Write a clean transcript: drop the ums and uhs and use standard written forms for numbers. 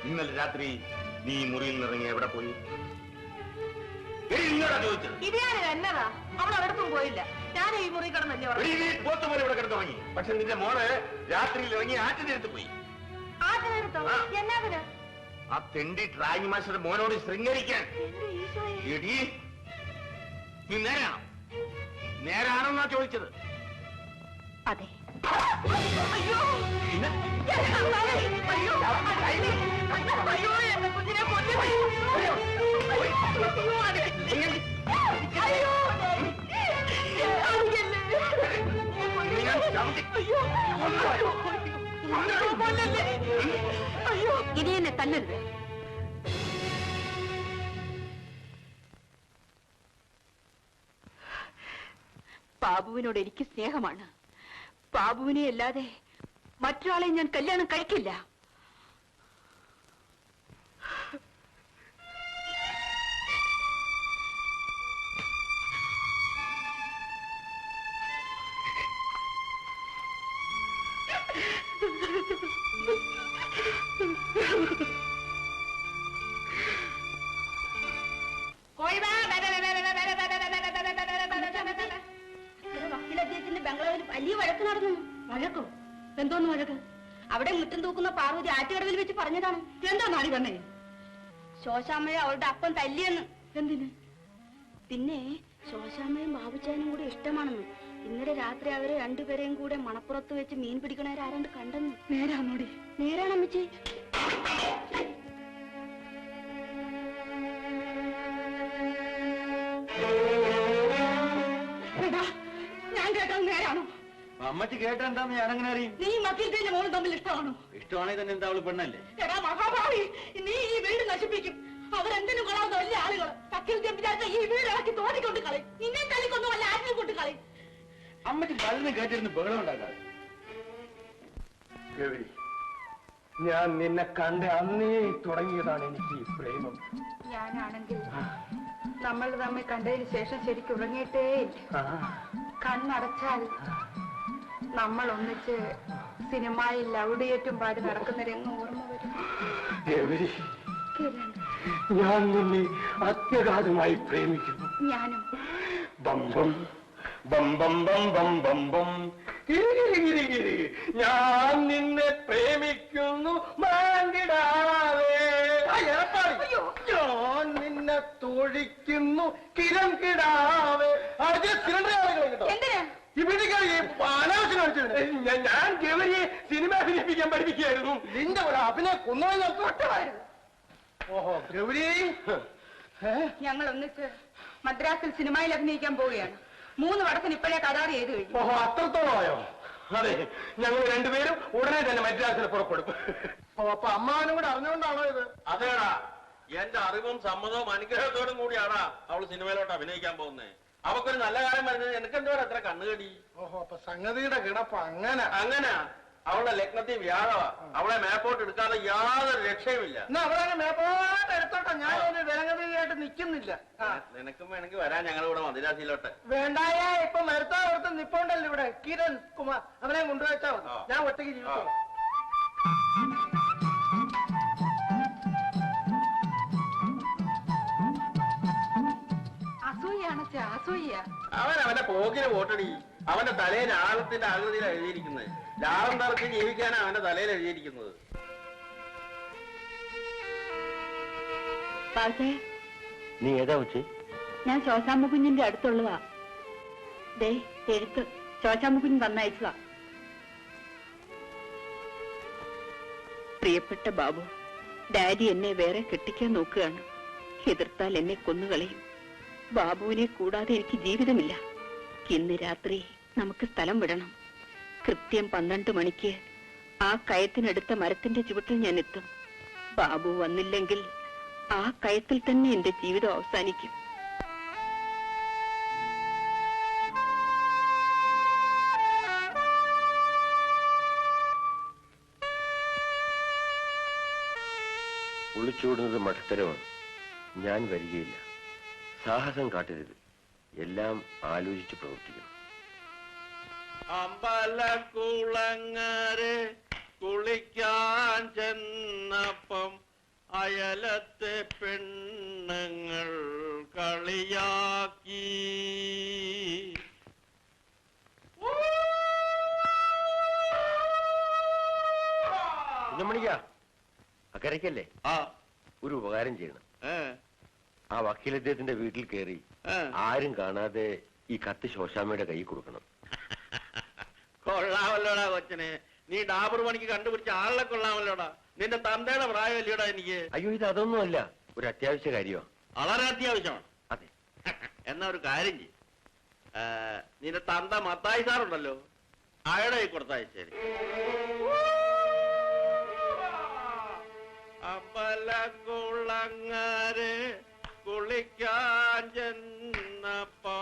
ഇന്നലെ രാത്രി നീ മുറിയിൽ നിന്നിറങ്ങി എവിടെ പോയി? ചോദിച്ചത് എന്നതാ? അവൾ ഒരിടത്തും പോയില്ല. ഞാൻ ഈ മുറി കിടന്നല്ലേ പോത്തുപോലെ ഇവിടെ കിടന്നുറങ്ങി. പക്ഷെ നിന്റെ മോള് രാത്രിയിൽ ഇറങ്ങി ആറ്റിനടുത്ത് പോയി. എന്നാ? ആ തെണ്ടി ഡ്രായിങ് മാസ്റ്റർ മോനോട് ശൃംഗരിക്കാൻ. നീ നേരാണെന്നാ ചോദിച്ചത്? അതെ. ഇനി എന്നെ തല്ലരുത്. ബാബുവിനോട് എനിക്ക് സ്നേഹമാണ്. ബാബുവിനെ അല്ലാതെ മറ്റൊരാളെ ഞാൻ കല്യാണം കഴിക്കില്ല. ബംഗ്ലാവിൽ വലിയ വഴക്ക് നടന്നു. വഴക്കോ? എന്തോന്ന് വഴക്ക്? അവിടെ മുറ്റം തൂക്കുന്ന പാർവതി ആറ്റുകടവിൽ വെച്ച് പറഞ്ഞതാണ്. എന്താ നാടി പറഞ്ഞേ? ശോശാമ്മയെ അവളുടെ അപ്പം തല്ലിയെന്ന്. എന്തിന്? പിന്നെ ശോശാമ്മയും ബാബുച്ചാനും കൂടെ ഇഷ്ടമാണെന്ന്. ഇന്നലെ രാത്രി അവരെ രണ്ടുപേരെയും കൂടെ മണപ്പുറത്ത് വെച്ച് മീൻ പിടിക്കണവരാരണ്ട് കണ്ടെന്ന്. നേരാണോടി? നേരാണ് അമ്മച്ചി. ഞാൻ കേട്ടത് നേരാണോ? അമ്മച്ചി കേട്ടെന്താന്ന് ഞാനങ്ങനെ അറിയും? നീ മക്കീന്റെ മോളും തമ്മിൽ ഇഷ്ടമാണോ? ഇഷ്ടമാണെങ്കിൽ തന്നെ എന്താ അവള് പെണ്ണല്ലേ? എടാ മഹാഭാവി, നീ ഈ വീട് നശിപ്പിക്കും. അവരെന്തിനും കൊള്ളാവുന്ന വലിയ ആളുകൾ. വക്കീൽ വിചാരിച്ച ഈ വീട് ഇറക്കി തോന്നിക്കൊണ്ട് കളയും. നിന്നെ തല്ലിക്കൊന്നു വല്ല ആറ്റിനെ കൊണ്ട് കളയും. അമ്മച്ചി പലതും കേട്ടിരുന്ന് ബഹളം ഉണ്ടാക്കാതെ. ഞാൻ നിന്നെ കണ്ട് അന്നേ തുടങ്ങിയതാണ് എനിക്ക് ഈ പ്രേമം. ഞാനാണെങ്കിൽ നമ്മൾ തമ്മിൽ കണ്ടതിന് ശേഷം ശരിക്കും ഉറങ്ങിയിട്ടേ കണ്ണടച്ചാൽ നമ്മൾ ഒന്നിച്ച് സിനിമയിൽ ലൗഡിയേറ്റും പാടി നടക്കുന്ന രംഗം ഓർമ്മ വരും. ഞാൻ നിന്നെ അത്യഗാധമായി പ്രേമിക്കുന്നു. ഞാനും. ബംബം ബം ബം ബം ബം ബം ബം കിരികിരി ഞാൻ നിന്നെ പ്രേമിക്കുന്നു മാങ്കിടാവേ. ഞാൻ നിന്നെ തൊഴിക്കുന്നു കിരം കിടാവേ. ഞാൻ ഗൗരിയെ സിനിമ അഭിനയിപ്പിക്കാൻ പഠിപ്പിക്കുകയായിരുന്നു. നിന്റെ ഒരു അഭിനയ കൊന്നോയി തൊട്ടമായിരുന്നു. ഓഹോ ഗൗരി, ഞങ്ങൾ ഒന്നിച്ച് മദ്രാസിൽ സിനിമയിൽ അഭിനയിക്കാൻ പോവുകയാണ്. 3 വടത്തിന് ഇപ്പോഴേ കരാർ ചെയ്ത് കഴിഞ്ഞു. ഓഹോ, അത്രത്തോളമായോ? അതെ, ഞങ്ങൾ രണ്ടുപേരും ഉടനെ തന്നെ മദ്രാസിൽ പുറപ്പെടും. അപ്പൊ അമ്മാവനും കൂടെ അറിഞ്ഞുകൊണ്ടാണോ ഇത്? അതേടാ, എന്റെ അറിവും സമ്മതവും അനുഗ്രഹത്തോടും കൂടിയാടാ അവള് സിനിമയിലോട്ട് അഭിനയിക്കാൻ പോകുന്നത്. അവക്കൊരു നല്ല കാലം വരുന്നത് എനിക്കെന്തോ അത്ര കണ്ണുകടി. ഓഹോ, അപ്പൊ സംഗതിയുടെ കിടപ്പ് അങ്ങനെ അങ്ങനെ അവളുടെ ലഗ്നത്തിൽ വ്യാഴവാ. അവളെ മേപ്പോട്ട് എടുക്കാതെ യാതൊരു രക്ഷയുമില്ല. അവളെ മേപ്പോട്ട് എടുത്തോട്ടെ, ഞാൻ ഒരു വേഗതയായിട്ട് നിൽക്കുന്നില്ല. നിനക്കും വേണമെങ്കിൽ വരാൻ ഞങ്ങളിവിടെ മദ്രാസിയിലോട്ട്. വേണ്ടായ ഇപ്പൊ മരുത്താവൃത്ത് നിപ്പോണ്ടല്ലോ ഇവിടെ കിരൺ കുമാർ, അവനെ കൊണ്ടുവച്ചാ ഞാൻ ഒറ്റയ്ക്ക് ജീവിച്ചോളാം. അവൻ അവന്റെ പോക്കിന് വോട്ടടി. അവന്റെ തലയിൽ ആഴത്തിന്റെ ആകൃതിയിലാണ് എഴുതിയിരിക്കുന്നത്. ലാളം തറച്ച് ജീവിക്കാനാണ് അവന്റെ തലയിൽ എഴുതിയിരിക്കുന്നത്. നീ ഏതാ വെച്ച്? ഞാൻ ശോശാമ്മ കുഞ്ഞിന്റെ അടുത്തുള്ളതാ. ദേ എഴുത്ത് ശോശാമ്മ കുഞ്ഞ് തന്നയച്ചതാ. പ്രിയപ്പെട്ട ബാബു, ഡാഡി എന്നെ വേറെ കെട്ടിക്കാൻ നോക്കുകയാണ്. എതിർത്താൽ എന്നെ കൊന്നുകളയും. ബാബുവിനെ കൂടാതെ എനിക്ക് ജീവിതമില്ല. ഇന്ന് രാത്രി നമുക്ക് സ്ഥലം വിടണം. കൃത്യം 12 മണിക്ക് ആ കയത്തിനടുത്ത മരത്തിന്റെ ചുവട്ടിൽ ഞാൻ എത്തും. ബാബു വന്നില്ലെങ്കിൽ ആ കയത്തിൽ തന്നെ എന്റെ ജീവിതം അവസാനിക്കും. ഒളിച്ചോടുന്നത് മഠത്തരമാണ്. ഞാൻ വരികയില്ല. സാഹസം കാട്ടരുത്. എല്ലാം ആലോചിച്ച് പ്രവർത്തിക്കണം. അമ്പലക്കുളങ്ങരെ കുളിക്കാൻ ചെന്നപ്പം അയലത്തെ പെണ്ണുങ്ങൾ കളിയാക്കി. കുഞ്ഞമ്മണിക്ക അക്കരയ്ക്കല്ലേ? ആ ഒരു ഉപകാരം ചെയ്യണം. ഏ ആ വക്കീലദ്ദേഹത്തിന്റെ വീട്ടിൽ കയറി ആരും കാണാതെ ഈ കത്ത് ശോശാമ്മയുടെ കൈ കൊടുക്കണം. കൊള്ളാമല്ലോടാ കൊച്ചനെ, നീ ഡാബർ പണിക്ക് കണ്ടുപിടിച്ച ആളെ കൊള്ളാമല്ലോടാ. നിന്റെ തന്തയുടെ പ്രായമല്ലോടാ എനിക്ക്. അയ്യോ, ഇത് അതൊന്നുമല്ല, ഒരു അത്യാവശ്യ കാര്യമാണ്. വളരെ അത്യാവശ്യമാണ്. അതെ. എന്നാ ഒരു കാര്യം ചെയ്യും, നിന്റെ തന്ത മത്തായി സാറുണ്ടല്ലോ, അയാളുടെ കൈ കൊടുത്താൽ ശരി. അമ്പലക്കുളങ്ങരെ കുളിക്കാൻ ചെന്ന